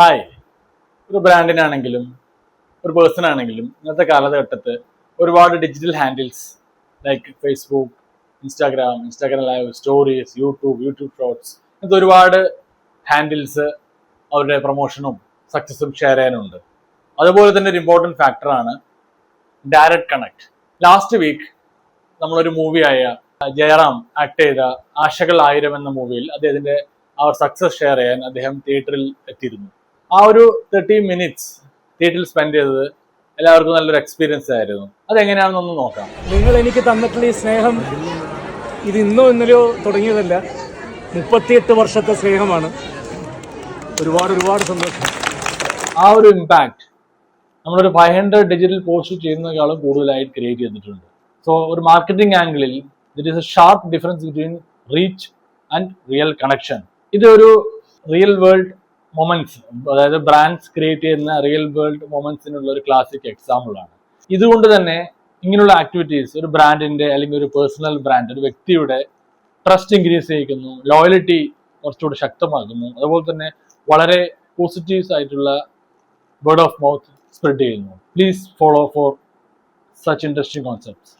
Hi, ഒരു ബ്രാൻഡിനാണെങ്കിലും ഒരു person ആണെങ്കിലും ഇന്നത്തെ കാലഘട്ടത്ത് ഒരുപാട് digital handles like Facebook, Instagram live, stories, YouTube shorts ഇങ്ങനത്തെ ഒരുപാട് ഹാൻഡിൽസ് അവരുടെ പ്രൊമോഷനും സക്സസും ഷെയർ ചെയ്യാനുണ്ട്. അതുപോലെ തന്നെ ഒരു ഇമ്പോർട്ടൻറ്റ് ഫാക്ടറാണ് ഡയറക്റ്റ് കണക്ട്. ലാസ്റ്റ് വീക്ക് നമ്മളൊരു മൂവിയായ ജയറാം ആക്ട് ചെയ്ത ആശകൾ 1000 എന്ന മൂവിയിൽ അദ്ദേഹത്തിന്റെ ആ ഒരു സക്സസ് ഷെയർ ചെയ്യാൻ അദ്ദേഹം തിയേറ്ററിൽ എത്തിയിരുന്നു. ആ ഒരു 30 മിനിറ്റ്സ് തിയേറ്ററിൽ സ്പെൻഡ് ചെയ്തത് എല്ലാവർക്കും നല്ലൊരു എക്സ്പീരിയൻസ് ആയിരുന്നു. അതെങ്ങനെയാണെന്നൊന്ന് നോക്കാം. നിങ്ങൾ എനിക്ക് തന്നിട്ടുള്ള ഈ സ്നേഹം ഇത് ഇന്നോ ഇന്നലെയോ തുടങ്ങിയതല്ല, 38 വർഷത്തെ സ്നേഹമാണ്. ഒരുപാട് സന്തോഷം. ആ ഒരു ഇമ്പാക്ട് നമ്മളൊരു 500 ഡിജിറ്റൽ പോസ്റ്റ് ചെയ്യുന്നതിനേക്കാളും കൂടുതലായിട്ട് ക്രിയേറ്റ് ചെയ്തിട്ടുണ്ട്. സോ ഒരു മാർക്കറ്റിംഗ് ആംഗിളിൽ there is A sharp difference between reach and real connection. ഇതൊരു റിയൽ വേൾഡ് മൊമെന്റ്സ്, അതായത് ബ്രാൻഡ്സ് ക്രിയേറ്റ് ചെയ്യുന്ന റിയൽ വേൾഡ് മൊമെന്റ്സിനുള്ള ഒരു ക്ലാസിക് എക്സാമ്പിൾ ആണ്. ഇതുകൊണ്ട് തന്നെ ഇങ്ങനെയുള്ള ആക്ടിവിറ്റീസ് ഒരു ബ്രാൻഡിന്റെ അല്ലെങ്കിൽ ഒരു പേഴ്സണൽ ബ്രാൻഡ്, ഒരു വ്യക്തിയുടെ ട്രസ്റ്റ് ഇൻക്രീസ് ചെയ്യിക്കുന്നു, ലോയലിറ്റി കുറച്ചുകൂടി ശക്തമാക്കുന്നു, അതുപോലെ തന്നെ വളരെ പോസിറ്റീവ്സ് ആയിട്ടുള്ള വേർഡ് ഓഫ് മൗത്ത് സ്പ്രെഡ് ചെയ്യുന്നു. Please follow four such interesting concepts.